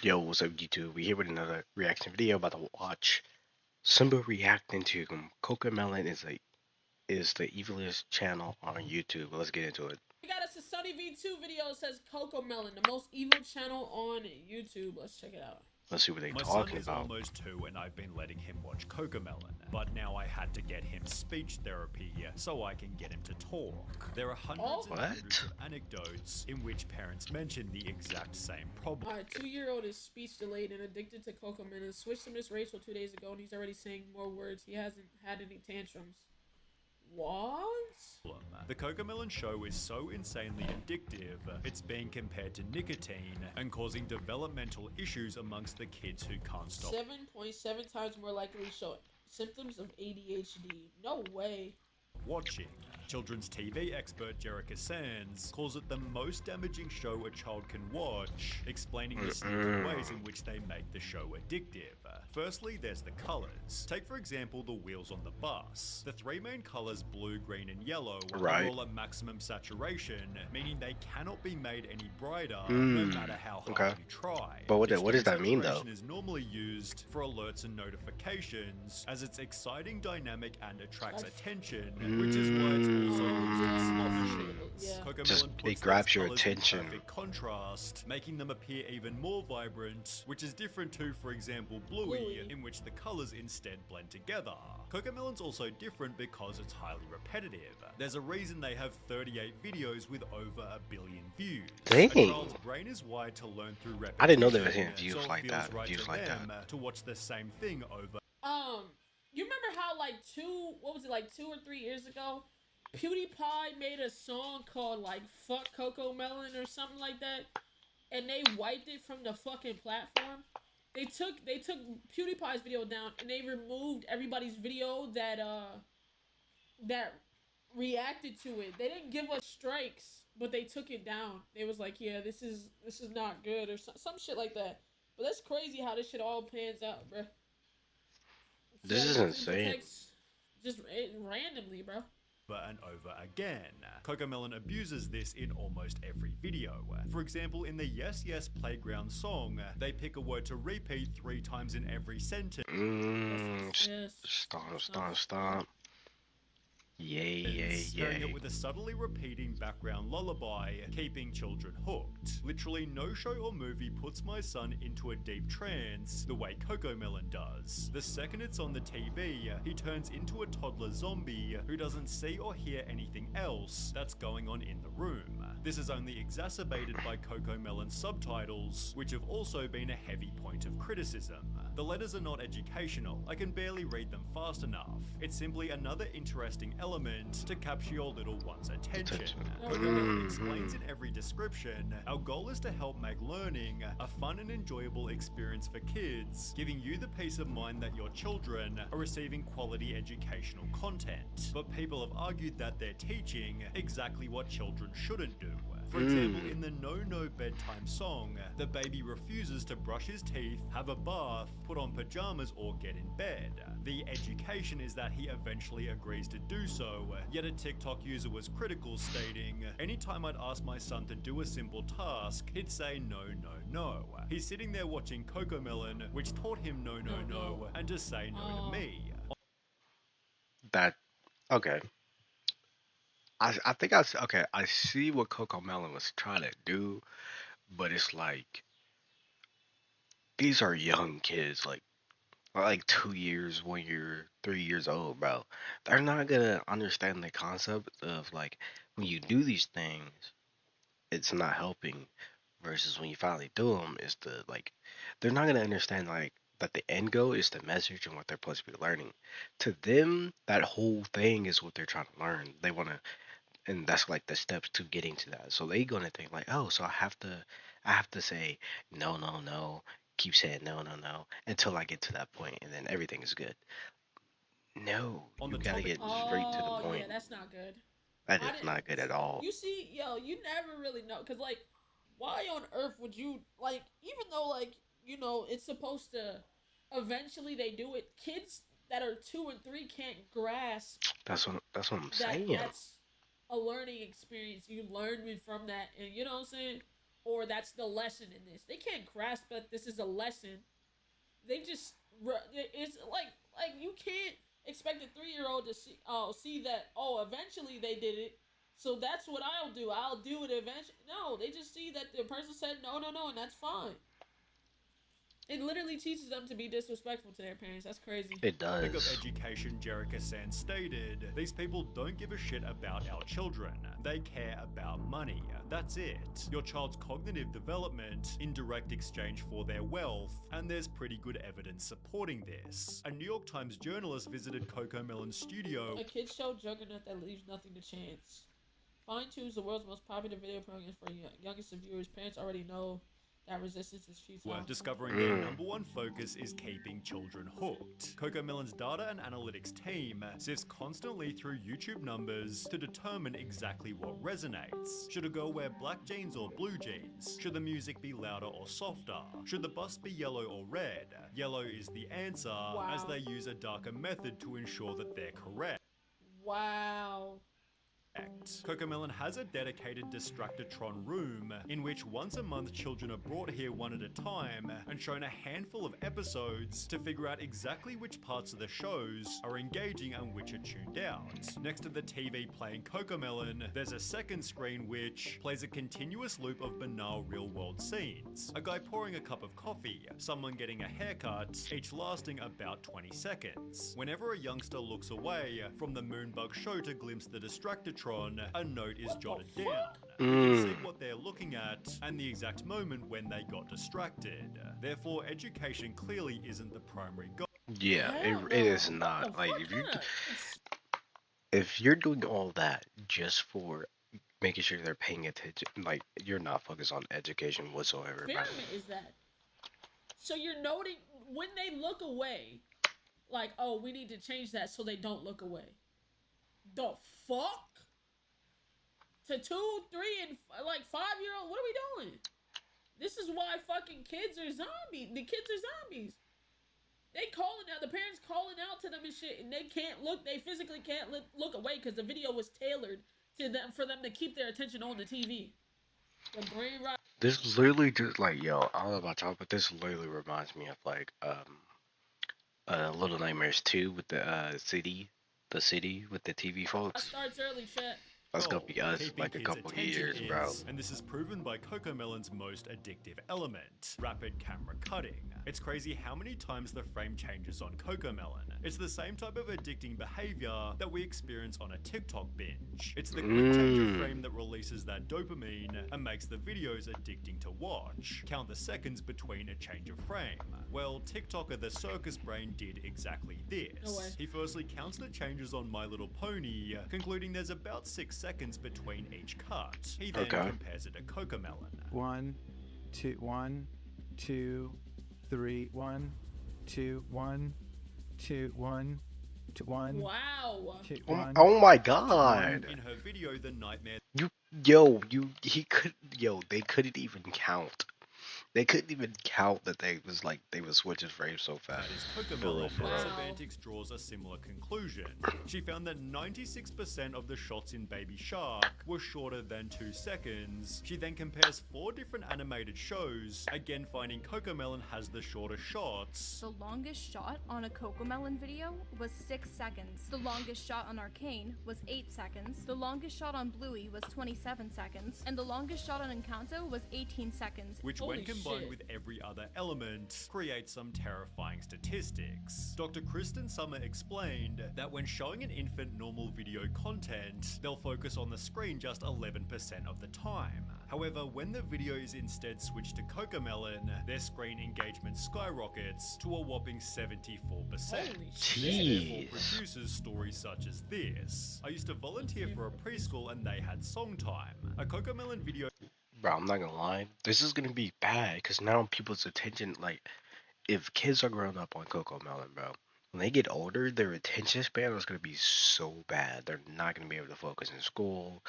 Yo, what's up, YouTube? We here with another reaction video about to watch Simba reacting to Cocomelon is the Evilist channel on YouTube. Let's get into it. We got us a Sunny V2 video. It says Cocomelon, the most evil channel on YouTube. Let's check it out. Let's see what they My son talking is about. almost 2 and I've been letting him watch Cocomelon, but now I had to get him speech therapy so I can get him to talk. There are hundreds and hundreds of anecdotes in which parents mention the exact same problem. Alright, 2-year-old is speech delayed and addicted to Cocomelon. Switched to Miss Rachel 2 days ago and he's already saying more words. He hasn't had any tantrums. What? The Cocomelon show is so insanely addictive, it's being compared to nicotine and causing developmental issues amongst the kids who can't stop. 7.7 times more likely to show symptoms of ADHD. No way. Watching. Children's TV expert Jerica Sands calls it the most damaging show a child can watch, explaining the sneaky ways in which they make the show addictive. Firstly, there's the colors. Take for example the wheels on the bus. The 3 main colors, blue, green and yellow, are all at maximum saturation, meaning they cannot be made any brighter no matter how hard you try. But what does that mean though? Is normally used for alerts and notifications, as it's exciting, dynamic and attracts attention, which is why it's also used in slot machines. Just Cocomelon it grabs your attention. Perfect contrast, making them appear even more vibrant, which is different to, for example, Bluey, in which the colors instead blend together. Cocomelon's also different because it's highly repetitive. There's a reason they have 38 videos with over 1 billion views. Dang. A child's brain is wired to learn through repetition. I didn't know they were hitting views so like that. Right Views like that. to watch the same thing over. You remember how like 2 or 3 years ago, PewDiePie made a song called like "Fuck Cocomelon" or something like that, and they wiped it from the fucking platform. They took PewDiePie's video down and they removed everybody's video that reacted to it. They didn't give us strikes, but they took it down. They was like, yeah, this is not good or some shit like that. But that's crazy how this shit all pans out, bro. This is insane. Just randomly, bro. And over again. Cocomelon abuses this in almost every video. For example, in the Yes Yes Playground song, they pick a word to repeat 3 times in every sentence. Stop. Yay. Pairing it with a subtly repeating background lullaby, keeping children hooked. Literally no show or movie puts my son into a deep trance the way Cocomelon does. The second it's on the TV, he turns into a toddler zombie who doesn't see or hear anything else that's going on in the room. This is only exacerbated by Cocomelon's subtitles, which have also been a heavy point of criticism. The letters are not educational, I can barely read them fast enough. It's simply another interesting element to capture your little one's attention. Cocomelon explains in every description, our goal is to help make learning a fun and enjoyable experience for kids, giving you the peace of mind that your children are receiving quality educational content. But people have argued that they're teaching exactly what children shouldn't do. For example, in the No Bedtime song, the baby refuses to brush his teeth, have a bath, put on pajamas or get in bed. The education is that he eventually agrees to do so, yet a TikTok user was critical, stating, anytime I'd ask my son to do a simple task, he'd say no. He's sitting there watching Cocomelon, which taught him no, and to say no to me. Okay. I think I see what Cocomelon was trying to do, but it's like these are young kids, like 2 years, 1 year, 3 years old, bro. They're not gonna understand the concept of like when you do these things, it's not helping, versus when you finally do them, it's they're not gonna understand like that the end goal is the message and what they're supposed to be learning. To them, that whole thing is what they're trying to learn. They wanna. And that's like the steps to getting to that. So they gonna think like, oh, so I have to say no, keep saying no, until I get to that point, and then everything is good. No, you gotta get straight to the point. Yeah, that's not good. That is not good at all. You see, you never really know, cause like, why on earth would you like, even though like it's supposed to, eventually they do it. Kids that are 2 and 3 can't grasp. That's what I'm saying. That's a learning experience. You learn from that, and you know what I'm saying? or that's the lesson in this. They can't grasp that this is a lesson. They just it's like you can't expect a 3-year-old to see that eventually they did it. So that's what I'll do. I'll do it eventually. No, they just see that the person said no, no, no, and that's fine. It literally teaches them to be disrespectful to their parents. That's crazy. It Topic of does. education, Jerica Sands stated, these people don't give a shit about our children. They care about money. That's it. Your child's cognitive development in direct exchange for their wealth, and there's pretty good evidence supporting this. A New York Times journalist visited Cocomelon's studio. A kids show juggernaut that leaves nothing to chance. Fine Tunes, the world's most popular video program for youngest of viewers. Parents already know that resistance is futile. We're discovering their number one focus is keeping children hooked. Cocomelon's data and analytics team sifts constantly through YouTube numbers to determine exactly what resonates. Should a girl wear black jeans or blue jeans? Should the music be louder or softer? Should the bus be yellow or red? Yellow is the answer, as they use a darker method to ensure that they're correct. Wow. Cocomelon has a dedicated Distractatron room in which once a month children are brought here one at a time and shown a handful of episodes to figure out exactly which parts of the shows are engaging and which are tuned out. Next to the TV playing Cocomelon, there's a second screen which plays a continuous loop of banal real-world scenes. A guy pouring a cup of coffee, someone getting a haircut, each lasting about 20 seconds. Whenever a youngster looks away from the Moonbug show to glimpse the Distractatron, a note is jotted down. You can see what they're looking at and the exact moment when they got distracted. Therefore, education clearly isn't the primary goal. Yeah, Hell it no. is not. The Like fuck if kinda- you're doing all that just for making sure they're paying attention, like you're not focused on education whatsoever, bro. experiment is that? So you're noting when they look away, like, oh, we need to change that so they don't look away. The fuck? To 2, 3, and like 5-year-old, what are we doing? This is why fucking kids are zombies. The kids are zombies. They calling out, the parents calling out to them and shit, and they can't look. They physically can't look away because the video was tailored to them for them to keep their attention on the TV. The brain rot. This literally just like yo, I don't know about y'all, but this literally reminds me of like Little Nightmares 2 with the city with the TV folks. Starts early, chat. That's gonna be us Keeping like a kids' couple of attention years, bro. and this is proven by Cocomelon's most addictive element, rapid camera cutting. It's crazy how many times the frame changes on Cocomelon. It's the same type of addicting behavior that we experience on a TikTok binge. It's the quick change of frame that releases that dopamine and makes the videos addicting to watch. Count the seconds between a change of frame. Well, TikToker the Circus Brain did exactly this. No way. He firstly counts the changes on My Little Pony, concluding there's about 6 seconds between each cut. He then compares it to Cocomelon. 1, 2, 1, 2, 3, 1, 2, 1, 2, 1, 2, 1. Wow. 2, 1. Oh my god. In her video, The Nightmare They couldn't even count. They couldn't even count that they was switching frames so That fast. is Cocomelon, For real. Wow. Semantics draws a similar conclusion. She found that 96% of the shots in Baby Shark were shorter than 2 seconds. She then compares 4 different animated shows, again finding Cocomelon has the shorter shots. The longest shot on a Cocomelon video was 6 seconds. The longest shot on Arcane was 8 seconds. The longest shot on Bluey was 27 seconds. And the longest shot on Encanto was 18 seconds. Which Holy when combined shit. with every other element, creates some terrifying statistics. Dr. Kristen Summer explained that when showing an infant normal video content, they'll focus on the screen just 11% of the time. However, when the video is instead switched to Cocomelon, their screen engagement skyrockets to a whopping 74%. Holy This shit. therefore Jeez. produces stories such as this. I used to volunteer for a preschool and they had song time. A Cocomelon video Bro, I'm not gonna lie. This is gonna be bad because now people's attention, like, if kids are growing up on Cocomelon, bro, when they get older, their attention span is gonna be so bad. They're not gonna be able to focus in school.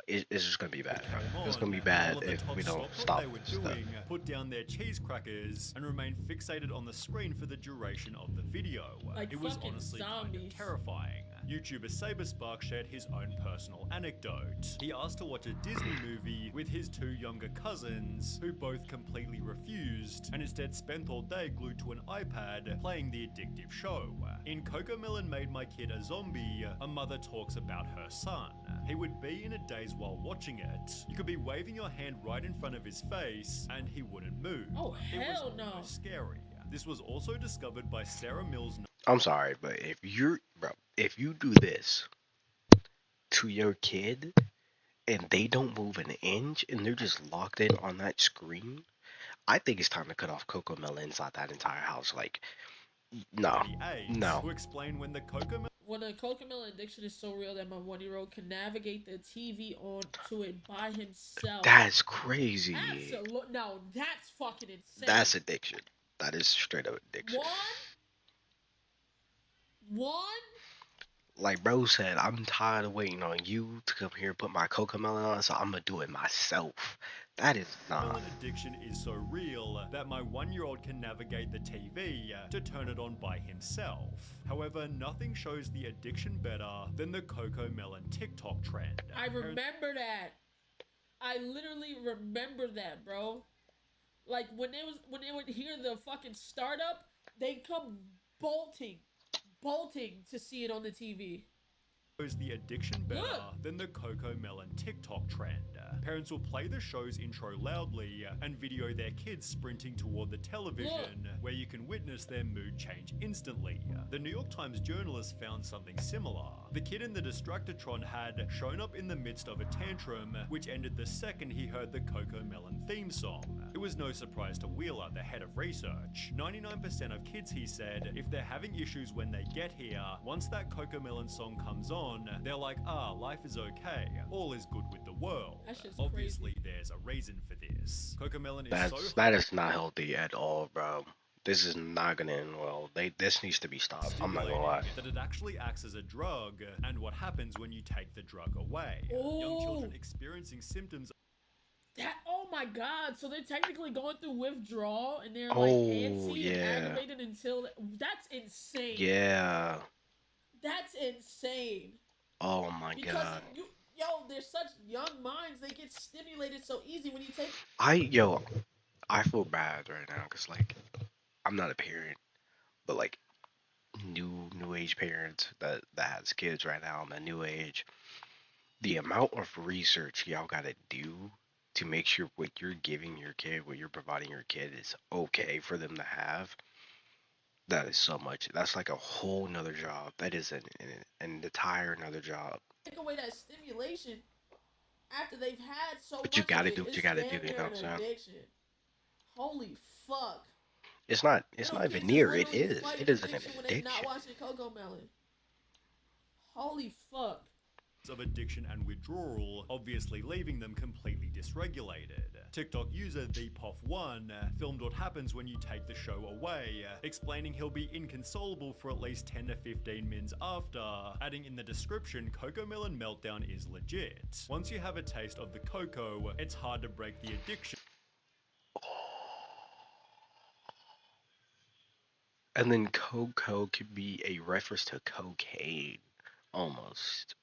It's just gonna be bad. Bro. It's gonna be bad All of the if we tots don't stopped stop what they were this stuff. doing, put down their cheese crackers, and remain fixated on the screen for the duration of the video. Like it was fucking honestly kind zombies. of terrifying. YouTuber SaberSpark shared his own personal anecdote. He asked to watch a Disney movie with his 2 younger cousins, who both completely refused, and instead spent all day glued to an iPad playing the addictive show. In Cocomelon Made My Kid a Zombie, a mother talks about her son. He would be in a daze while watching it. You could be waving your hand right in front of his face, and he wouldn't move. Oh, It was hell no. almost scary. This was also discovered by Sarah Mills. I'm sorry, but if you do this to your kid and they don't move an inch and they're just locked in on that screen, I think it's time to cut off Cocomelon inside that entire house. Like, no, 38 no. to explain when the Cocomelon When a Cocomelon addiction is so real that my 1-year-old can navigate the TV onto it by himself. That's crazy. Absolutely. No, that's fucking insane. That's addiction. That is straight up addiction. One? Like bro said, I'm tired of waiting on you to come here and put my Cocomelon on, so I'm gonna do it myself. That is not. addiction is so real that my 1-year-old can navigate the TV to turn it on by himself. However, nothing shows the addiction better than the Cocomelon TikTok trend. I remember that. I literally remember that, bro. Like when they would hear the fucking startup, they come bolting to see it on the TV. Shows the addiction better than the Cocomelon TikTok trend. Parents will play the show's intro loudly and video their kids sprinting toward the television, where you can witness their mood change instantly. The New York Times journalist found something similar. The kid in the Distractotron had shown up in the midst of a tantrum, which ended the second he heard the Cocomelon theme song. It was no surprise to Wheeler, the head of research. 99% of kids, he said, if they're having issues when they get here, once that Cocomelon song comes on, they're like, life is okay. All is good with the world. Obviously, there's a reason for this. Cocomelon is that is not healthy at all, bro. This is not gonna end well. This needs to be stopped. I'm not gonna lie. That it actually acts as a drug, and what happens when you take the drug away. Young children experiencing symptoms. Oh my god, so they're technically going through withdrawal and they're like antsy and aggravated until that's insane. Yeah. That's insane. Oh my god. They're such young minds, they get stimulated so easy when you take I feel bad right now because like I'm not a parent, but like new age parents that has kids right now in the new age, the amount of research y'all gotta do to make sure what you're giving your kid, what you're providing your kid is okay for them to have. That is so much. That's like a whole nother job. That is an entire another job. Take away that stimulation after they've had so much. But you gotta do what you gotta do. You know what I'm saying? Holy fuck. It's not even near. It is. It is an addiction. When they're not watching Cocomelon. Holy fuck. Of addiction and withdrawal, obviously leaving them completely dysregulated. TikTok user TheBoiCaf filmed what happens when you take the show away, explaining he'll be inconsolable for at least 10 to 15 minutes after, adding in the description, Cocomelon meltdown is legit. Once you have a taste of the cocoa, it's hard to break the addiction. And then cocoa could be a reference to cocaine, almost.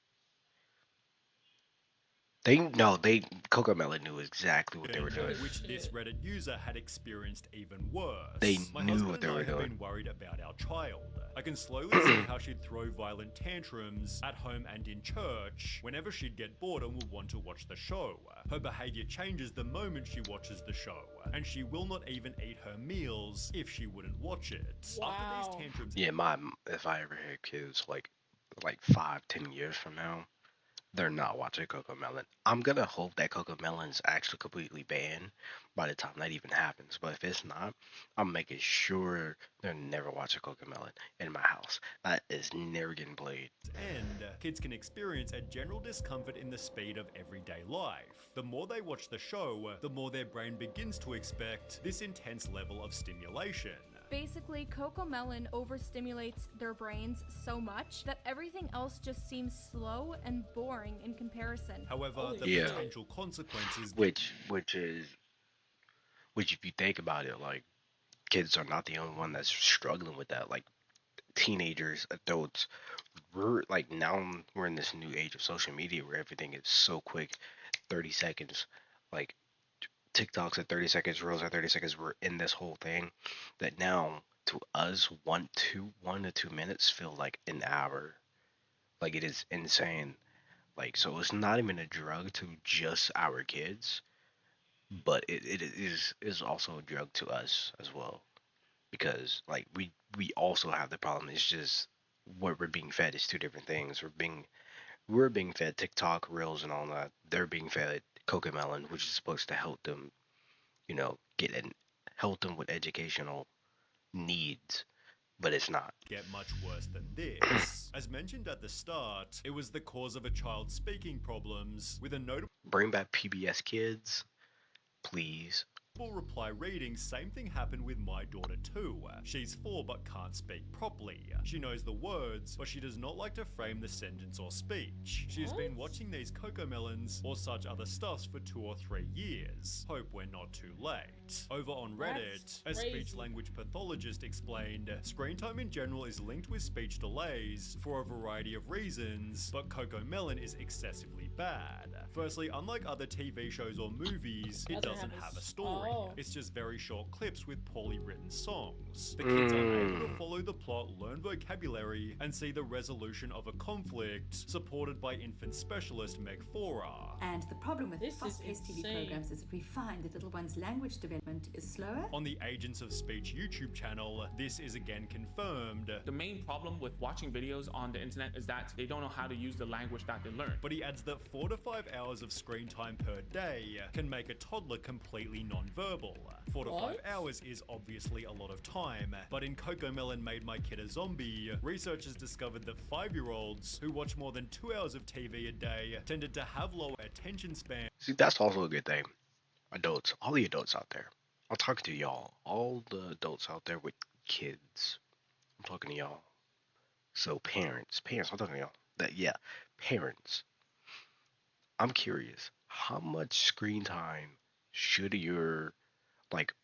Cocomelon knew exactly what they were doing. Which this Reddit user had experienced even worse. They My knew husband what they and I were have doing. been worried about our child. I can slowly see how she'd throw violent tantrums at home and in church whenever she'd get bored and would want to watch the show. Her behavior changes the moment she watches the show, and she will not even eat her meals if she wouldn't watch it. Wow. After these tantrums, Yeah, if I ever had kids like 5-10 years from now, they're not watching Cocomelon. I'm gonna hope that Cocomelon's actually completely banned by the time that even happens. But if it's not, I'm making sure they're never watching Cocomelon in my house. That is never getting played. and kids can experience a general discomfort in the speed of everyday life. The more they watch the show, the more their brain begins to expect this intense level of stimulation. Basically, Cocomelon overstimulates their brains so much that everything else just seems slow and boring in comparison. However, the Yeah. potential consequences Which if you think about it, like kids are not the only one that's struggling with that. Like teenagers, adults, we're like now we're in this new age of social media where everything is so quick, 30 seconds, like TikToks at 30 seconds, Reels at 30 seconds. We're in this whole thing that now to us 1 to 2 minutes feel like an hour. Like it is insane. Like so it's not even a drug to just our kids, but it is also a drug to us as well. Because like we also have the problem. It's just what we're being fed is two different things. We're being fed TikTok, Reels, and all that. They're being fed Cocomelon, which is supposed to help them, get and help them with educational needs, but it's not. Get much worse than this. As mentioned at the start, it was the cause of a child's speaking problems, with a notable Bring back PBS Kids, please. reply reading, same thing happened with my daughter too. She's 4 but can't speak properly. She knows the words, but she does not like to frame the sentence or speech. She's been watching these Cocomelons or such other stuffs for 2 or 3 years. Hope we're not too late. Over on Reddit, a speech language pathologist explained, screen time in general is linked with speech delays for a variety of reasons, but Cocomelon is excessively bad. Firstly, unlike other TV shows or movies, it doesn't have a story. It's just very short clips with poorly written songs. The kids are able to follow the plot, learn vocabulary, and see the resolution of a conflict, supported by infant specialist Meg Fora. And the problem with This is fast-paced TV insane. programs is that we find that little ones' language development is slower. On the Agents of Speech YouTube channel, this is again confirmed. The main problem with watching videos on the internet is that they don't know how to use the language that they learn. But he adds that 4 to 5 hours of screen time per day can make a toddler completely non-verbal. 4 to 5 What? hours is obviously a lot of time, but in Cocomelon Made My Kid a Zombie, researchers discovered that 5-year-olds who watch more than 2 hours of TV a day tended to have lower attention span. See, that's also a good thing. Adults, all the adults out there. I'm talking to y'all. All the adults out there with kids. I'm talking to y'all. So parents, I'm talking to y'all. Parents. I'm curious, how much screen time should your, like,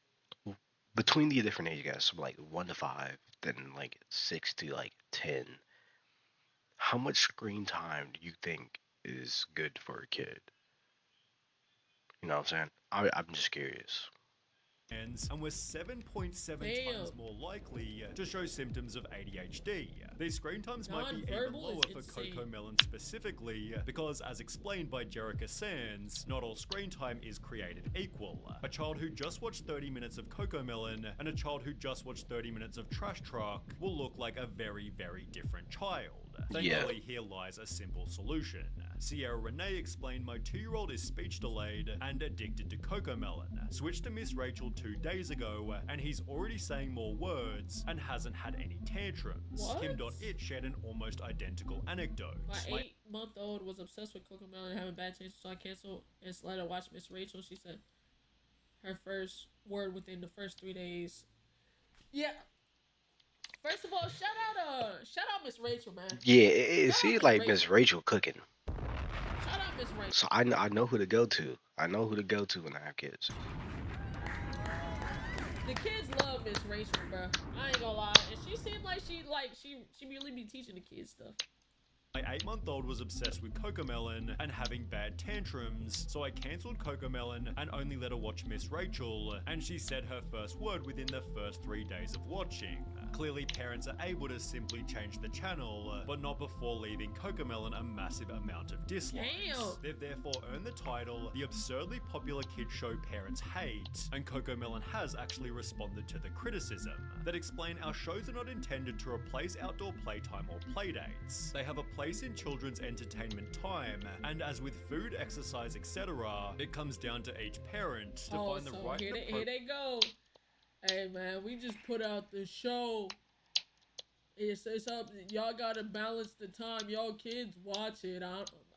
between the different age guys, so like 1 to 5, then like 6 to like 10, how much screen time do you think is good for a kid? You know what I'm saying? I'm just curious. And were 7.7 times more likely to show symptoms of ADHD. These screen times might be even Non-verbal lower is for insane. Cocomelon specifically, because as explained by Jerica Sands, not all screen time is created equal. A child who just watched 30 minutes of Cocomelon and a child who just watched 30 minutes of Trash Truck will look like a very, very different child. Thankfully, here lies a simple solution. Sierra Renee explained, my 2-year-old is speech delayed and addicted to Cocomelon. Switched to Miss Rachel 2 days ago, and he's already saying more words and hasn't had any tantrums. What? Kim.it shared an almost identical anecdote. My 8-month-old was obsessed with Cocomelon and having bad chances, so I canceled and let her watch Miss Rachel. She said her first word within the first 3 days. Yeah. First of all, shout out Miss Rachel, man. Yeah, Shout see, out like Miss Miss Rachel cooking. Shout out Miss Rachel. So I know who to go to. I know who to go to when I have kids. The kids love Miss Rachel, bro. I ain't gonna lie, and she seemed like she really be teaching the kids stuff. My 8-month-old was obsessed with Cocomelon and having bad tantrums, so I cancelled Cocomelon and only let her watch Miss Rachel, and she said her first word within the first 3 days of watching. Clearly, parents are able to simply change the channel, but not before leaving Cocomelon a massive amount of dislikes. Damn. They've therefore earned the title, The Absurdly Popular Kids Show Parents Hate, and Cocomelon has actually responded to the criticism that explain our shows are not intended to replace outdoor playtime or playdates. They have a place in children's entertainment time, and as with food, exercise, etc., it comes down to each parent to find the right here and they go. Hey man, we just put out the show. It's up. Y'all gotta balance the time. Y'all kids watch it.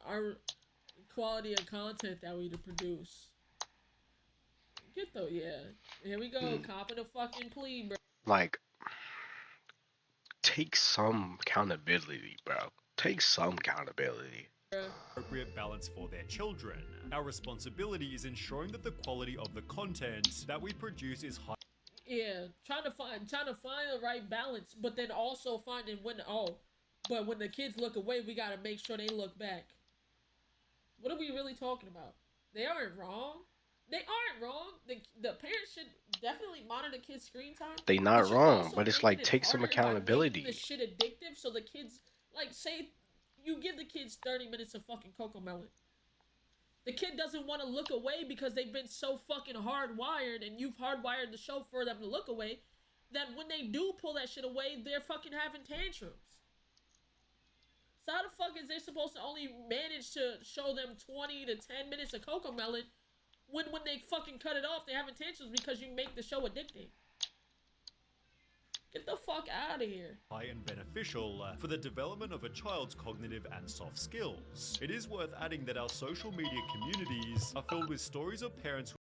Our quality of content that we to produce. Get though, yeah. Here we go. Copping a fucking plea, bro. Like, take some accountability, bro. Take some accountability. appropriate balance for their children. Our responsibility is ensuring that the quality of the content that we produce is high. Yeah, trying to find the right balance, but then also finding but when the kids look away, we gotta make sure they look back. What are we really talking about? They aren't wrong. They aren't wrong. The parents should definitely monitor kids' screen time, They but not you're wrong, also but it's making like it take some harder by making the accountability. shit addictive. So the kids, like, say you give the kids 30 minutes of fucking Cocomelon. The kid doesn't want to look away because they've been so fucking hardwired, and you've hardwired the show for them to look away, that when they do pull that shit away, they're fucking having tantrums. So how the fuck is they supposed to only manage to show them 20 to 10 minutes of Cocomelon when they fucking cut it off, they're having tantrums because you make the show addicting? Get the fuck out of here. And beneficial for the development of a child's cognitive and soft skills. It is worth adding that our social media communities are filled with stories of parents who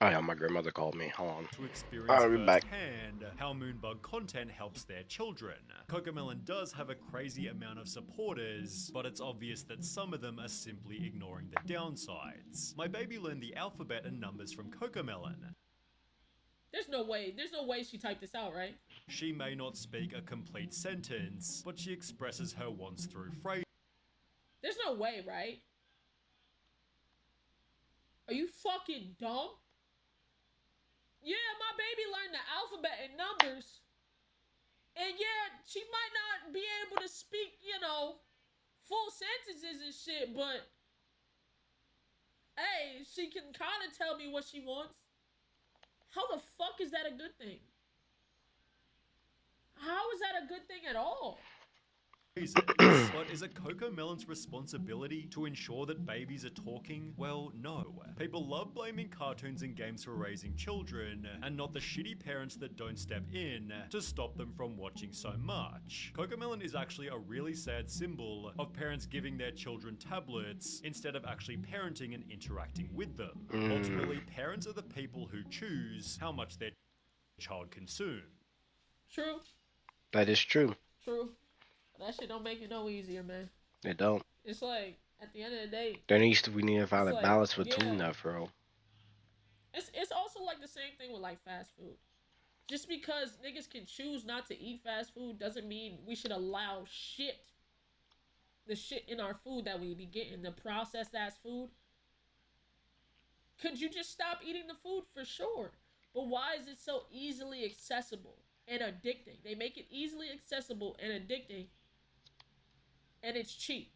Oh yeah, my grandmother called me. Hold on. to experience I'll be back. firsthand how Moonbug content helps their children. Cocomelon does have a crazy amount of supporters, but it's obvious that some of them are simply ignoring the downsides. My baby learned the alphabet and numbers from Cocomelon. There's no way she typed this out, right? She may not speak a complete sentence, but she expresses her wants through phrases. There's no way, right? Are you fucking dumb? Yeah, my baby learned the alphabet and numbers. And yeah, she might not be able to speak, full sentences and shit, but hey, she can kind of tell me what she wants. How the fuck is that a good thing? How is that a good thing at all? But is it Cocomelon's responsibility to ensure that babies are talking? Well, no. People love blaming cartoons and games for raising children, and not the shitty parents that don't step in to stop them from watching so much. Cocomelon is actually a really sad symbol of parents giving their children tablets instead of actually parenting and interacting with them. Ultimately, parents are the people who choose how much their child consumes. True. That is true. True. That shit don't make it no easier, man. It don't. It's like, at the end of the day, We need to find a like, balance between yeah. that, bro. It's also like the same thing with like fast food. Just because niggas can choose not to eat fast food doesn't mean we should allow the shit in our food that we be getting, the processed ass food. Could you just stop eating the food? For sure. But why is it so easily accessible and addicting? They make it easily accessible and addicting, and it's cheap.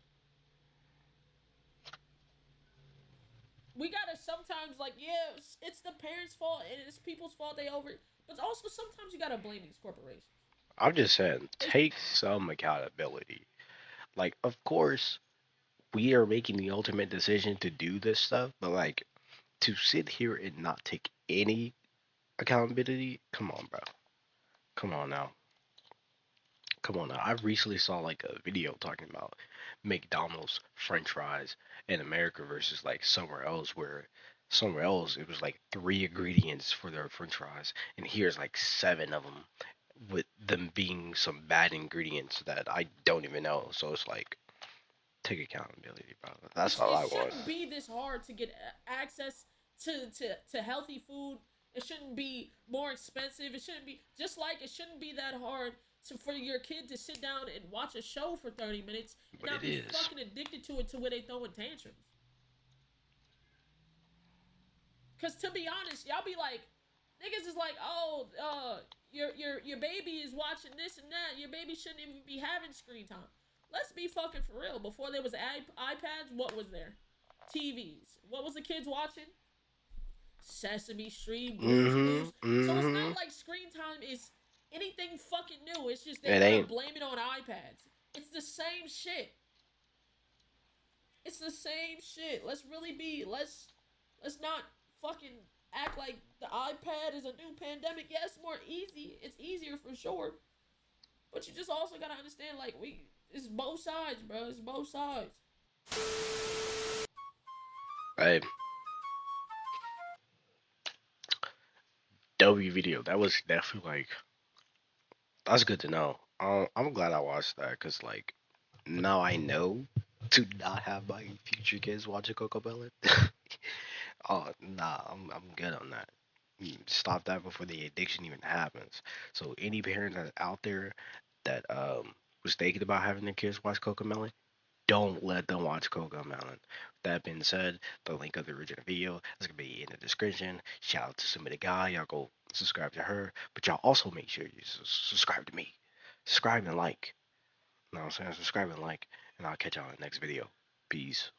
We gotta sometimes, like, yeah, it's the parents' fault and it's people's fault they over it. But also sometimes you gotta blame these corporations. I'm just saying, take some accountability. Like, of course, we are making the ultimate decision to do this stuff, but like, to sit here and not take any accountability, come on, bro. Come on now. Come on now. I recently saw like a video talking about McDonald's French fries in America versus like somewhere else, where somewhere else it was like 3 ingredients for their French fries, and here's like 7 of them, with them being some bad ingredients that I don't even know. So it's like, take accountability, bro. That's all I It want. shouldn't be this hard to get access to healthy food. It shouldn't be more expensive. It shouldn't be it shouldn't be that hard for your kid to sit down and watch a show for 30 minutes and But not it be is. fucking addicted to it to where they throwing tantrums. Cause to be honest, y'all be like, niggas is like, oh, your baby is watching this and that. Your baby shouldn't even be having screen time. Let's be fucking for real. Before there was iPads, what was there? TVs. What was the kids watching? Sesame Street, Blue's Clues. So it's Mm-hmm. not like screen time is anything fucking new. It's just they It want to ain't. blame it on iPads. It's the same shit. It's the same shit. Let's not fucking act like the iPad is a new pandemic. Yeah, it's more easy. It's easier for sure. But you just also gotta understand, like, it's both sides, bro. It's both sides. Right. W video. That was definitely like that's good to know. I'm glad I watched that because like now I know to not have my future kids watching Cocomelon. Oh nah, I'm good on that. Stop that before the addiction even happens. So any parent that's out there that was thinking about having their kids watch Cocomelon, don't let them watch Cocomelon. That being said, the link of the original video is gonna be in the description. Shout out to SimbaThaGod. Y'all go subscribe to her, but y'all also make sure you subscribe to me. Subscribe and like. You know what I'm saying? Subscribe and like, and I'll catch y'all in the next video. Peace.